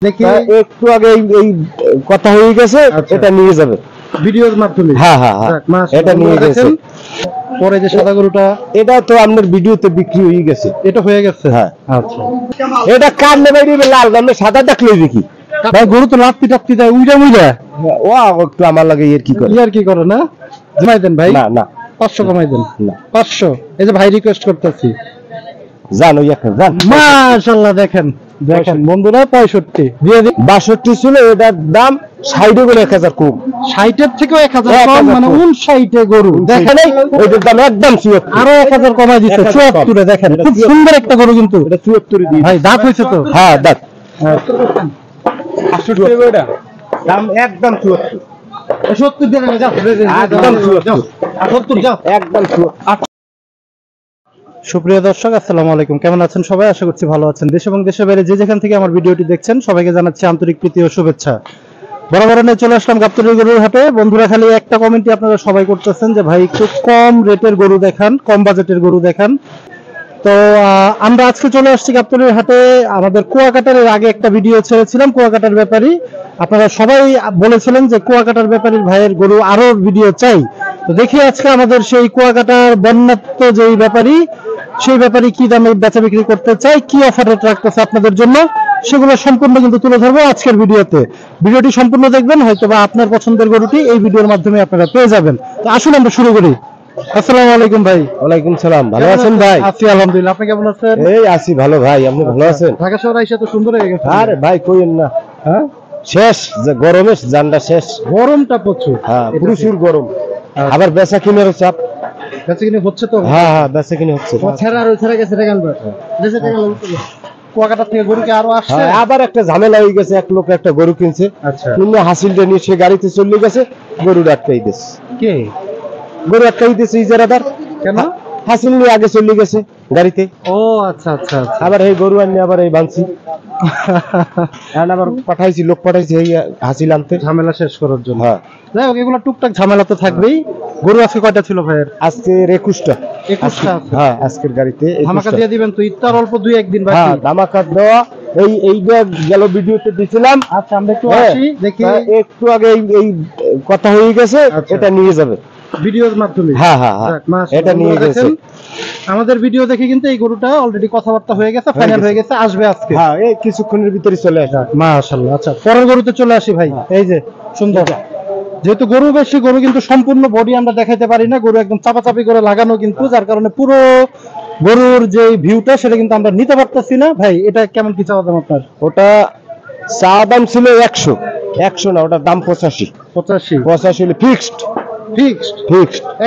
দেখি একটু আগে এই কথা হয়ে গেছে, এটা নিয়ে যাবে ভিডিওর মাধ্যমে। হ্যাঁ হ্যাঁ এটা নিয়ে গেছে। পরে যে সাদা গরুটা, এটা তো আপনার ভিডিওতে বিক্রি হয়ে গেছে। এটা হয়ে গেছে। হ্যাঁ আচ্ছা, এটা কার নেবে লাল গামে সাদা দেখলে দেখি ভাই গরু তো লাত্তি টাত্তি দেয় উইরা মুইরা। ও একটু আমার লাগে এর কি করে, ইয়ার কি করে না, কমাই দেন ভাই। না না 500 কমাই দেন না 500। এই যে ভাই রিকোয়েস্ট করতেছি, জানো এখন জান। মাশাআল্লাহ দেখেন দেখেন বন্ধুরা 65 দিয়ে দিন। 62 ছিল, এটার দাম 60 বলে 1000 কম। 60 এর থেকেও 1000 কম, মানে 59 এ গরু দেখেন ওইটার দাম একদম 74, আরো 1000 কমাই দিচ্ছে 74 এ। দেখেন খুব সুন্দর একটা গরু কিন্তু এটা 74 দিই ভাই। দাঁত হইছে তো? হ্যাঁ দাঁত। 68 ওইটা দাম একদম 74। 70 দিয়ে যাও একদম 74, 70 যাও একদম 74। সুপ্রিয় দর্শক, আসসালামু আলাইকুম। কেমন আছেন সবাই? আশা করছি ভালো আছেন। দেশ এবং দেশের বাইরে যে যেখান থেকে আমার ভিডিওটি দেখছেন সবাইকে জানাচ্ছি আন্তরিক প্রীতি ও শুভেচ্ছা। বরাবর নিয়ে চলে আসলাম গাবতলী গরুর হাটে। বন্ধুরা খালি একটা কমেন্টই আপনারা সবাই করতেছেন যে ভাই একটু কম রেটের গরু দেখান, কম বাজেটের গরু দেখান। তো আমরা আজকে চলে আসছি গাবতলীর হাটে। আমাদের কুয়াকাটার আগে একটা ভিডিও ছেড়েছিলাম কুয়াকাটার ব্যাপারী। আপনারা সবাই বলেছিলেন যে কুয়াকাটার ব্যাপারীর ভাইয়ের গরু আরো ভিডিও চাই। তো দেখি আজকে আমাদের সেই কুয়াকাটার বন্যাত্ম যেই ব্যাপারী, সেই ব্যাপারে কি দামে বেচা বিক্রি করতে চাই, কি অফার রেট রাখতেছে আপনাদের জন্য, সেগুলো সম্পূর্ণ কিন্তু তুলে ধরবো আজকের ভিডিওতে। ভিডিওটি সম্পূর্ণ দেখবেন, হয়তো বা আপনার পছন্দের গরুটি এই ভিডিওর মাধ্যমে আপনারা পেয়ে যাবেন। তো আসুন আমরা শুরু করি। আসসালামু আলাইকুম ভাই। ওয়ালাইকুম সালাম। ভালো আছেন ভাই? আছি আলহামদুলিল্লাহ, আপনি কেমন আছেন? এই আছি ভালো ভাই, আপনি ভালো আছেন? ঢাকা শহর আইসা তো সুন্দর হয়ে গেছে। আরে ভাই কইেন না, হ্যাঁ শেষ যে গরমে জানটা শেষ। গরমটা প্রচুর, হ্যাঁ প্রচুর গরম। আবার বেচা কিনারও চাপ। বেচা কিনে হচ্ছে তো? হ্যাঁ হ্যাঁ বেচা কিনে হচ্ছে। ছেড়া আর ছেড়ে গেছে টাকা আনবে, দেশে টাকা লাগবে। কুয়াকাটা থেকে গরু কি আরো আসছে? আবার একটা ঝামেলা হয়ে গেছে, এক লোক একটা গরু কিনছে। আচ্ছা, কিনে হাসিলটা নিয়ে সে গাড়িতে চলে গেছে, গরু আটকাই দিয়েছে। কে গরু আটকাই দিয়েছে ইজারাদার। কেন? হাসিল নিয়ে আগে চলে গেছে গাড়িতে। ও আচ্ছা আচ্ছা আচ্ছা। আবার এই গরু আনিয়ে আবার এই বানছি। আবার পাঠাইছি, লোক পাঠাইছি এই হাসিল আনতে, ঝামেলা শেষ করার জন্য। হ্যাঁ যাই হোক, এগুলো টুকটাক ঝামেলা তো থাকবেই। গরু আজকে কয়টা ছিল ভাইয়ের? আজকে 21টা। 21টা? হ্যাঁ আজকের গাড়িতে ধামাকা দিয়ে দিবেন তো, ইত্তার অল্প 2-1 দিন বাকি। হ্যাঁ ধামাকা দেওয়া। এই গেল ভিডিওতে দিছিলাম। আচ্ছা আমরা একটু আসি দেখি। একটু আগে এই কথা হয়ে গেছে, এটা নিয়ে যাবে ভিডিওর মাধ্যমে। হ্যাঁ হ্যাঁ এটা নিয়ে গেছে। আমাদের ভিডিও দেখে কিন্তু এই গরুটা অলরেডি কথাবার্তা হয়ে গেছে, ফাইনাল হয়ে গেছে, আসবে আজকে। হ্যাঁ এই কিছুক্ষণের ভিতরে চলে আসবে মাশাআল্লাহ। আচ্ছা পরের গরুতে চলে আসি ভাই। এই যে সুন্দর, যেহেতু গরু বেশি, গরু কিন্তু সম্পূর্ণ বডি আমরা দেখাইতে পারি না, গরু একদম চাপাচাপি করে লাগানো কিন্তু, যার কারণে পুরো গরুর যে ভিউটা সেটা কিন্তু আমরা নিতে পারতেছি না। ভাই এটা কেমন কি চাওয়া দাম আপনার? ওটা চা দাম ছিল 100 না, ওটার দাম 85 হলে ফিক্সড।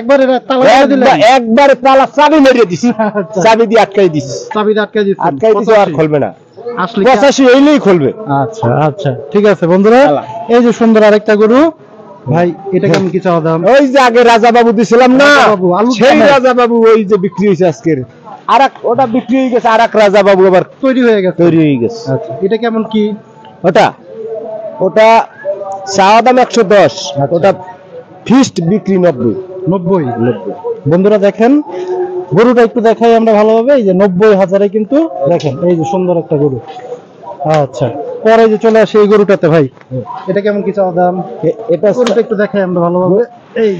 একবারে তালা মেরে দিলেন? একবারে তালা চাবি মেরে দিছি, চাবি দিয়ে আটকাই দিছি। চাবি দিয়ে আটকাই দিছি, আটকাই দিছি, আর খুলবে না। আসলে 85 হইলেই খুলবে। আচ্ছা আচ্ছা ঠিক আছে বন্ধুরা, এই যে সুন্দর আরেকটা গরু। ভাই এটা কেমন কি চাওয়া দাম? ওই যে আগে রাজা বাবু দিছিলাম না, সেই রাজা বাবু ওই যে বিক্রি হয়েছে আজকের। আরেক ওটা বিক্রি হয়ে গেছে, আরেক রাজা বাবু আবার তৈরি হয়ে গেছে। আচ্ছা এটা কেমন কি? ওটা চাওয়া দাম 110, ওটা ফিক্সড বিক্রি 90। বন্ধুরা দেখেন গরুটা একটু দেখাই আমরা ভালোভাবে। এই যে 90,000-এ কিন্তু দেখেন, এই যে সুন্দর একটা গরু। আচ্ছা পরে যে চলে আসে এই গরুটাতে ভাই, এটা কেমন কি চাওয়া দাম? এটা গরুটা একটু দেখাই আমরা ভালোভাবে। এই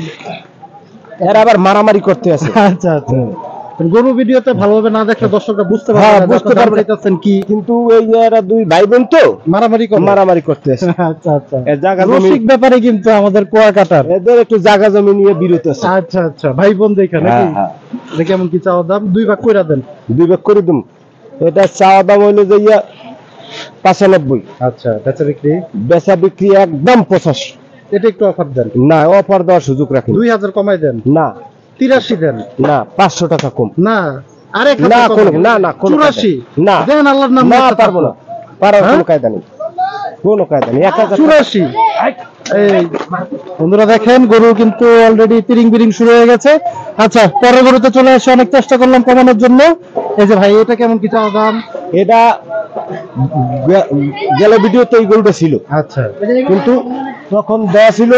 এর আবার মারামারি করতে আছে। আচ্ছা আচ্ছা, গরু ভিডিওতে ভালোভাবে না দেখলে দর্শকরা বুঝতে পারবে না, বুঝতে পারবেন কি, কিন্তু এই এরা দুই ভাই বোন তো মারামারি করতে আছে। আচ্ছা আচ্ছা, রসিক ব্যাপারে কিন্তু আমাদের কুয়াকাটার, এদের একটু জায়গা জমি নিয়ে বিরত আছে। আচ্ছা আচ্ছা, ভাই বোন দেখে নাকি? এটা কেমন কি চাওয়া দাম? 2 ভাগ কইরা দেন। 2 ভাগ করে দিন। এটা চাওয়া দাম হইলো যে 95। আচ্ছা বেচা বিক্রি একদম 85। এটা একটু অফার দেন। না অফার দেওয়ার সুযোগ রাখেন। 2000 কমাই দেন। না 83 দেন। না 500 টাকা কম। না আরে না না 84 না দেন, আল্লাহর নাম। না পারবো না, পারার কোনো কায়দা নেই, কোনো কায়দা নেই। 84। এই বন্ধুরা দেখেন গরু কিন্তু অলরেডি তিরিং বিরিং শুরু হয়ে গেছে। আচ্ছা পরের গরুতে চলে আসে, অনেক চেষ্টা করলাম কমানোর জন্য। এই যে ভাই এটা কেমন কি চাওয়া দাম? এটা গেল ভিডিওতে এই গরুটা ছিল। আচ্ছা কিন্তু তখন দেওয়া ছিল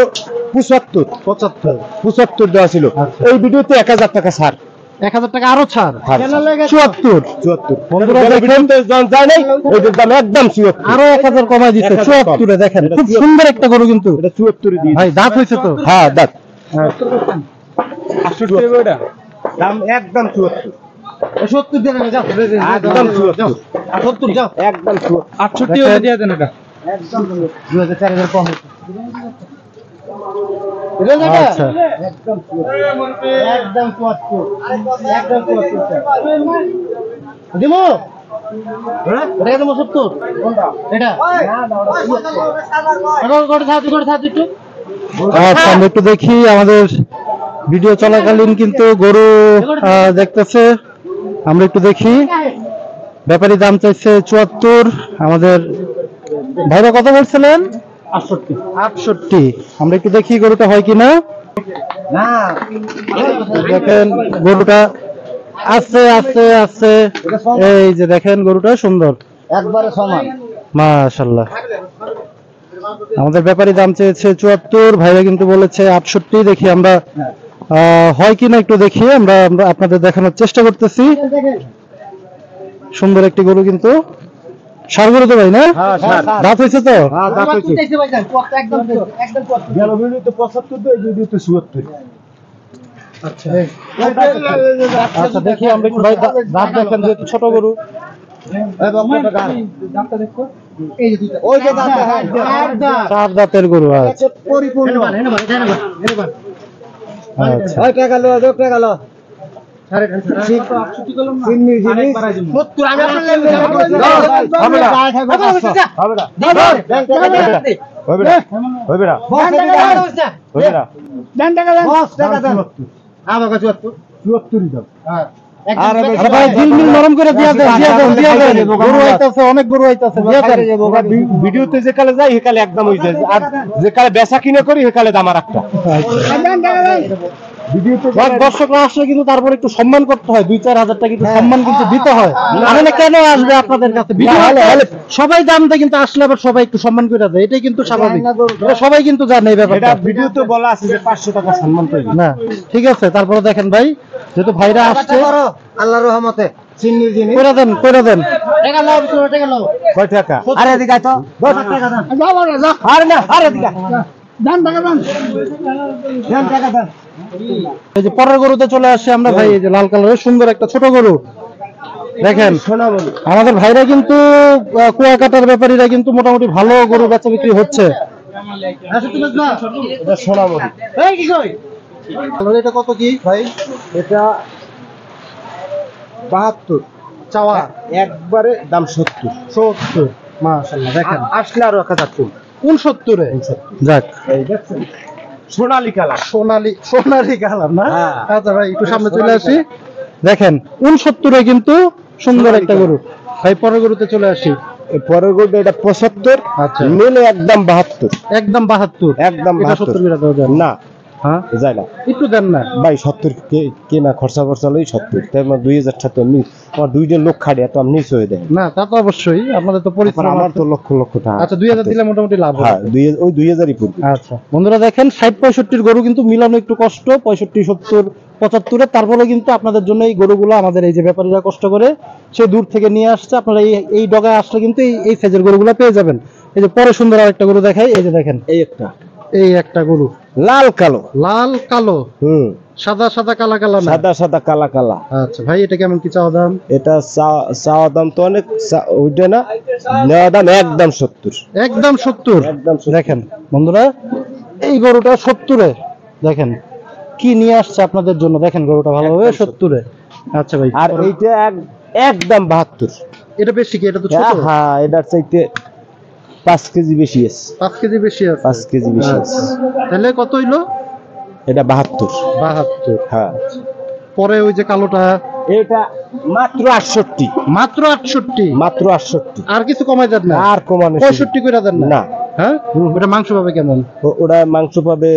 75 দেওয়া ছিল। এই ভিডিওতে 1000 টাকা ছাড়। 1000 টাকা আরো ছাড়, ছাড়। 74। 74 বন্ধুরা দেখেন, যায় নাই ওইটার দাম একদম 74 আরো 1000 কমাই দিচ্ছে 1000 কম। 74 এ। দেখেন এটা খুব 74 সুন্দর একটা গরু কিন্তু এটা 74 দিয়ে ভাই, দাঁত হয়েছে তো? হ্যাঁ দাঁত 68 ওটা দাম একদম 74 70 দেন না, যাও একদম 74 70 যাও, একদম 68 হলে দিয়ে দেন এটা, একদম 2000 কম হচ্ছে। আচ্ছা, একদম একদম 74, একদম 74 দিমু, এটা দেবো 70, এটা করে থাকতে একটু। আচ্ছা, আমরা একটু দেখি, আমাদের ভিডিও চলাকালীন কিন্তু গরু দেখতেছে, আমরা একটু দেখি। ব্যাপারী দাম চাইছে 74, আমাদের ভাইরা কত বলছিলেন? 68। আমরা একটু দেখি গরুটা হয় কিনা। দেখেন গরুটা আছে আছে আছে, এই যে দেখেন গরুটা সুন্দর, একবারে সমান মাশাআল্লাহ। আমাদের ব্যাপারী দাম চেয়েছে 74, ভাইরা কিন্তু বলেছে 68। দেখি আমরা হয় কিনা একটু দেখি, আমরা আপনাদের দেখানোর চেষ্টা করতেছি। সুন্দর একটি গরু কিন্তু, ষাঁড় গরু তো ভাই না? হ্যাঁ, ষাঁড়। দাঁত হয়েছে তো? দাঁত হয়েছে। গেল ভিডিও তো 75 তো এই ভিডিও তো 77 আচ্ছা, দেখি আমরা একটু ভাই দাঁত দেখেন, যেহেতু ছোট গরু। ওই যে দাঁত 4 দাঁতের গরু। আচ্ছা পরিপূর্ণ আচ্ছা, ওই টাকা লো টাকা লো চিনি জিনিস আরে ভাই ঝিলমিল নরম করে দিয়া দেন, দিয়া দেন। গরু আইতাছে, অনেক গরু আইতাছে, দিয়া দেন। ভিডিওতে যে কালে যাই সেকালে একদম হয়ে যায়, আর যে কালে বেচা কিনে করি সেকালে দাম আর একটা ভিডিওতে দর্শকরা আসলে কিন্তু তারপরে একটু সম্মান করতে হয়, 2-4 হাজার টাকা একটু সম্মান কিন্তু দিতে হয়। নাহলে কেন আসবে আপনাদের কাছে? ভিডিও সবাই দামটা কিন্তু আসলে আবার সবাই একটু সম্মান করে দেয়, এটাই কিন্তু স্বাভাবিক। এটা সবাই কিন্তু জানে এই এটা ব্যাপারটা। ভিডিওতে বলা আছে যে 500 টাকা সম্মান পাইবে না, ঠিক আছে। তারপরে দেখেন ভাই, যেহেতু ভাইরা আসছে, আল্লাহর রহমতে চিনির জিনিস করে দেন, করে দেন। কয় টাকা আরে এদিকে আয় তো 10 টাকা দাম আরে না আরে এদিকে দাম টাকা দাম টাকা দাম এই যে পরের গরুতে চলে আসছে আমরা ভাই, এই যে লাল কালারের সুন্দর একটা ছোট গরু দেখেন। শোনা বলি আমাদের ভাইরা কিন্তু কুয়াকাটার ব্যাপারীরা কিন্তু মোটামুটি ভালো গরু বেচা বিক্রি হচ্ছে। এটা শোনা বলি এটা কত কি ভাই? এটা 72 চাওয়া একবারে দাম 70 মাশাআল্লাহ। দেখেন আসলে আরো 1000 কম 69 যাক, এই দেখছেন সোনালী কালার সোনালি কালার না? হ্যাঁ। আচ্ছা ভাই, একটু সামনে চলে আসি। দেখেন 69 কিন্তু সুন্দর একটা গরু। ভাই পরের গরুতে চলে আসি। পরের গোটা এটা 75 আচ্ছা, নিলে একদম 72 একদম 72। একদম এটা 72 70 করে দেওয়া যায় না হ্যাঁ, যায় না একটু দেন না। ভাই 70 কেনা খরচা লই 70 তাই আমার 2000 টাকা নি আমার দুইটা লোক খাড়িয়া তো আমি নিচ হয়ে দেয় না, তা তো অবশ্যই, আপনাদের তো পরিশ্রম আমার আছে। তো লক্ষ লক্ষ টাকা আচ্ছা 2000 দিলে মোটামুটি লাভ হবে। হ্যাঁ ওই 2000ই পড়বে আচ্ছা বন্ধুরা দেখেন, 60-65 গরু কিন্তু মিলানো একটু কষ্ট, 65-70-75 তারপরে কিন্তু আপনাদের জন্য এই গরুগুলো আমাদের এই যে ব্যাপারীরা কষ্ট করে সে দূর থেকে নিয়ে আসছে। আপনারা এই ডগায় আসলে কিন্তু এই সাইজের গরুগুলো পেয়ে যাবেন। এই যে পরে সুন্দর আরেকটা গরু দেখাই, এই যে দেখেন এই একটা গরু লাল কালো লাল কালো, সাদা সাদা কালা কালা না? সাদা সাদা কালা কালা। আচ্ছা ভাই, এটা কেমন কি চাওয়া দাম? এটা চাওয়া দাম তো অনেক ওইটা না, নেওয়া দাম একদম 70 একদম 70। একদম 70 দেখেন বন্ধুরা, এই গরুটা 70-এ। দেখেন কি নিয়ে আসছে আপনাদের জন্য, দেখেন গরুটা ভালোভাবে 70-এ। আচ্ছা ভাই, আর এইটা একদম 72। এটা বেশি কি? এটা তো ছোট। হ্যাঁ এটার চাইতে 5 কেজি বেশি আছে, 5 কেজি বেশি আছে। 5 কেজি বেশি আছে। তাহলে কত হইলো? এটা 72। 72। হ্যাঁ পরে ওই যে কালোটা, এটা মাত্র 68। মাত্র 68? মাত্র 68, আর কিছু কমাই দেন না? আর কমানো 65 করে দেন না? না। হ্যাঁ, ওটা মাংস পাবে কেমন? ওরা মাংস পাবে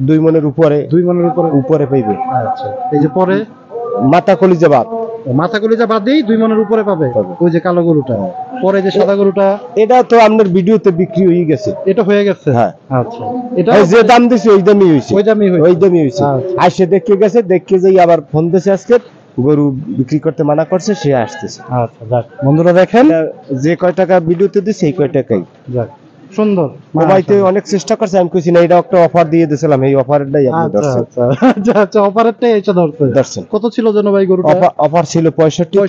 2 মনের উপরে, 2 মনের উপরে উপরে পাইবে। আচ্ছা, এই যে পরে মাথা কলিজা বাদ, মাথা কলিজা বাদ দিয়েই 2 মনের উপরে পাবে ওই যে কালো গরুটা। পরে যে সাদা গরুটা, এটা তো আপনার ভিডিওতে বিক্রি হয়ে গেছে। এটা হয়ে গেছে? হ্যাঁ। আচ্ছা, এটা এই যে দাম দিছে ওই দামই হইছে, ওই দামই হইছে। ওই দামই হইছে। আচ্ছা। আইসে দেখে গেছে, দেখে যাই আবার ফোন দিছে আজকে গরু বিক্রি করতে মানা করছে, সে আসতেছে। আচ্ছা যাক বন্ধুরা দেখেন যে কয় টাকা ভিডিওতে দিছে এই কয় টাকাই। যাক সুন্দর। মোবাইতে অনেক চেষ্টা করছে, আমি কইছি না এটা একটা অফার দিয়ে দিয়েছিলাম, এই অফারটাই আপনি ধরছেন। আচ্ছা অফারটাই এসে ধরছেন। কত ছিল যেন ভাই গরুটা? অফার ছিল 65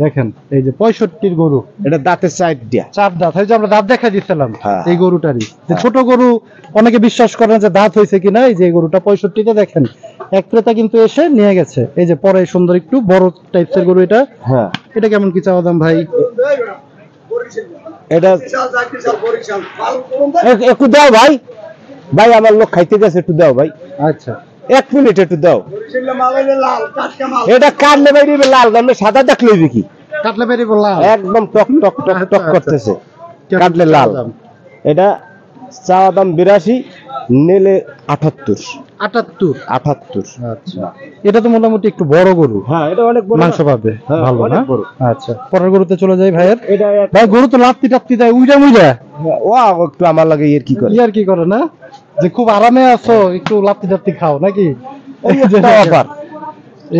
দেখেন এই যে 65 গরু, এটা দাঁতের সাইড দিয়া 4 দাঁত। এই যে আমরা দাঁত দেখা দিছিলাম হ্যাঁ। এই গরুটারই, যে ছোট গরু অনেকে বিশ্বাস করেন যে দাঁত হয়েছে কিনা। এই যে এই গরুটা 65 দেখেন এক ক্রেতা কিন্তু এসে নিয়ে গেছে। এই যে পরে সুন্দর একটু বড় টাইপসের গরু এটা। হ্যাঁ এটা কেমন কি চাওয়া দাম ভাই? এটা একটু দাও ভাই, ভাই আমার লোক খাইতে গেছে, একটু দাও ভাই। আচ্ছা 1 মিনিট একটু দাও। এটা কাটলে ভাই লাল, আমি সাদা দেখলে দেখি কাটলে বেরি বললাম একদম টক টক টক টক করতেছে, কাটলে লাল। এটা চাওয়া দাম 82, নিলে 78। আচ্ছা এটা তো মোটামুটি একটু বড় গরু। হ্যাঁ এটা অনেক বড় মাংস পাবে হ্যাঁ, ভালো অনেক না? বড়। আচ্ছা পরের গরুতে চলে যাই ভাইয়ের। এটা ভাই গরু তো লাত্তি টাত্তি দেয় উইরা মুইরা, ও একটু আমার লাগে এর কি করে, আর কি করে না যে খুব আরামে আছো একটু লাত্তি টাত্তি খাও নাকি? এই একটা অফার,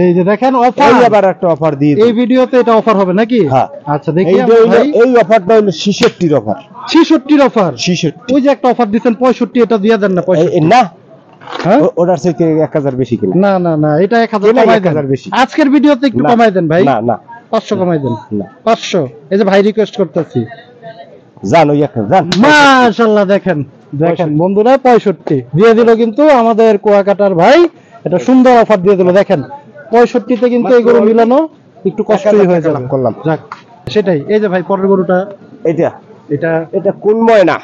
এই যে দেখেন অফার, এই আবার একটা অফার দিয়ে এই ভিডিওতে এটা অফার হবে নাকি? হ্যাঁ। আচ্ছা দেখি এই অফারটা হলো 66 অফার। 66 অফার? 66। ওই যে একটা অফার দিবেন 65, এটা দিয়ে দেন না 65? না হ্যাঁ ওটার চাইতে 1000 বেশি কিনা। না না না এটা 1000 কমাই দেন বেশি। আজকের ভিডিওতে একটু কমাই দেন ভাই। না না 500 কমাই দেন না 500। এই যে ভাই রিকোয়েস্ট করতেছি, জান ওই একটা জান। মাশাআল্লাহ দেখেন দেখেন বন্ধুরা 65 দিয়ে দিল কিন্তু আমাদের কুয়াকাটার ভাই। এটা সুন্দর অফার দিয়ে দিল দেখেন। 65 তে কিন্তু এই গরু মিলানো একটু কষ্টই হয়ে যাবে। করলাম যাক সেটাই। এই যে ভাই পরের গরুটা এটা এটা এটা কোন ময়না?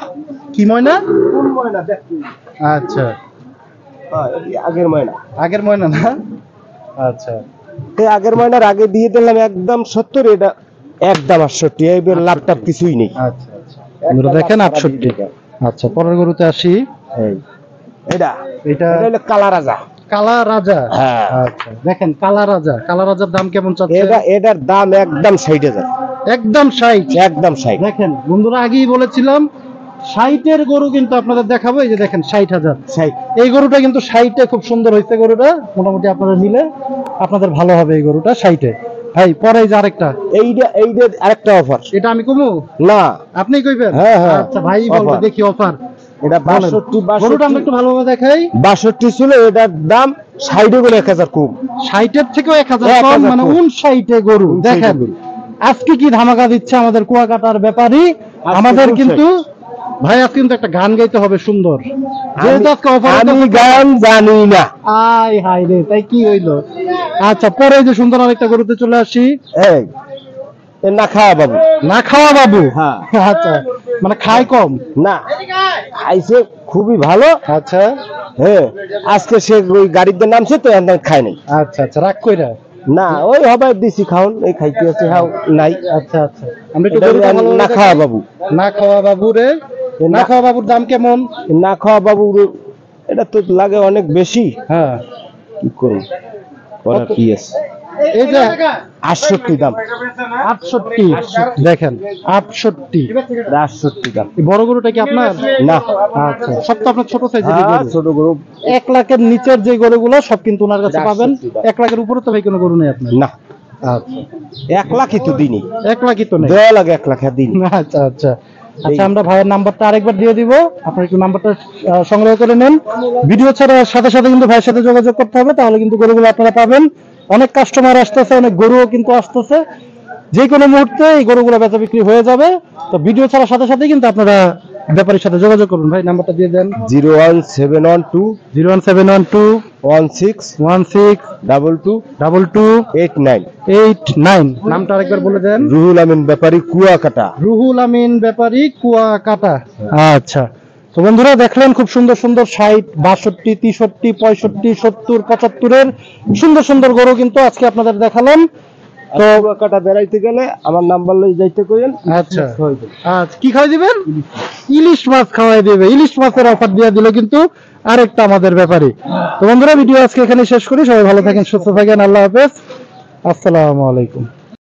কি ময়না? কোন ময়না দেখ। আচ্ছা আগের ময়না, আগের ময়না না? আচ্ছা এই আগের ময়নার আগে দিয়ে দিলাম একদম 70, এটা একদম 68। এর লাভটা কিছুই নেই। আচ্ছা আচ্ছা বন্ধুরা দেখেন 68। আচ্ছা পরের গরুতে আসি। এই এটা এটা হলো কালা রাজা। কালা রাজা? হ্যাঁ। আচ্ছা দেখেন কালা রাজা, কালা রাজার দাম কেমন চাচ্ছে? এটার দাম একদম 60,000। একদম 60? একদম 60। দেখেন বন্ধুরা আগেই বলেছিলাম 60 গরু কিন্তু আপনাদের দেখাবো। এই যে দেখেন 60,000। 60 এই গরুটা কিন্তু 60 খুব সুন্দর হয়েছে গরুটা, মোটামুটি আপনারা নিলে আপনাদের ভালো হবে এই গরুটা 60। ভাই পরে এই যে আরেকটা, এইটা আরেকটা অফার। এটা আমি কমু না আপনি কইবেন? হ্যাঁ হ্যাঁ আচ্ছা ভাই বলবো দেখি অফার। এটা 62 গরুটা আমরা একটু ভালোভাবে দেখাই। 62 ছিল, এটার দাম 60 গুলো 1000 কম। 60 থেকেও 1000 কম, মানে 59 গরু। দেখেন আজকে কি ধামাকা দিচ্ছে আমাদের কুয়াকাটার ব্যাপারী। আমাদের কিন্তু ভাই আজকে কিন্তু একটা গান গাইতে হবে সুন্দর। আমি গান জানি না। আয় হায় রে, তাই কি হইলো? আচ্ছা পরে যে সুন্দর আরেকটা গরুতে চলে আসি। এই না খাওয়া বাবু। না খাওয়া বাবু? হ্যাঁ। আচ্ছা মানে খায় কম না, খাইছে খুবই ভালো। আচ্ছা হ্যাঁ আজকে সে ওই গাড়িতে নামছে তো খায় নাই। আচ্ছা আচ্ছা রাগ কইরা না ওই হবে দিছি খাওন, এই খাইতে আছে খাও নাই। আচ্ছা আচ্ছা আমরা একটু গরুটা ভালোভাবে না খাওয়া বাবু। না খাওয়া বাবু রে। না খাওয়া বাবুর দাম কেমন? না খাওয়া বাবু এটা তো লাগে অনেক বেশি। হ্যাঁ কি করব, করা কি আছে। এই যে 68 দাম। 68 দেখেন 68 দাম। এই বড় গরুটা কি আপনার? না আচ্ছা সব তো আপনার ছোট সাইজের হ্যাঁ, গরু। ছোট গরু 1 লাখের নিচের যে গরুগুলো সব কিন্তু ওনার কাছে পাবেন। 1 লাখের উপরে তো ভাই কোনো গরু নেই আপনার? না। আচ্ছা 1 লাখই তো দিনি। 1 লাখই তো নেই। দেওয়া লাগে 1 লাখ দিন। আচ্ছা আচ্ছা আচ্ছা আমরা ভাইয়ের নাম্বারটা আরেকবার দিয়ে দিব, আপনারা একটু নাম্বারটা সংগ্রহ করে নেন। ভিডিও ছাড়ার সাথে সাথে কিন্তু ভাইয়ের সাথে যোগাযোগ করতে হবে, তাহলে কিন্তু গরুগুলো আপনারা পাবেন। অনেক কাস্টমার আসতেছে, অনেক গরুও কিন্তু আসতেছে। যে কোনো মুহূর্তে এই গরুগুলো বেচা বিক্রি হয়ে যাবে। তো ভিডিও ছাড়ার সাথে সাথে কিন্তু আপনারা ব্যাপারীর সাথে যোগাযোগ করুন। ভাই নাম্বারটা দিয়ে দেন। 01712 16 নামটা আরেকবার বলে দেন। রুহুল আমিন ব্যাপারী, কুয়াকাটা। রুহুল আমিন ব্যাপারী, কুয়াকাটা। আচ্ছা তো বন্ধুরা দেখলেন খুব সুন্দর সুন্দর 60, 62, 63, 65, 70, 75 সুন্দর সুন্দর গরু কিন্তু আজকে আপনাদের দেখালাম। তো কুয়াকাটা বেড়াইতে গেলে আমার নাম্বার লই যাইতে কইেন। আচ্ছা আচ্ছা কি খাওয়াই দিবেন? ইলিশ মাছ খাওয়াই দিবে। ইলিশ মাছের অফার দিয়ে দিল কিন্তু আরেকটা আমাদের ব্যাপারী। তো বন্ধুরা ভিডিও আজকে এখানে শেষ করি। সবাই ভালো থাকেন, সুস্থ থাকেন। আল্লাহ হাফেজ, আসসালামু আলাইকুম।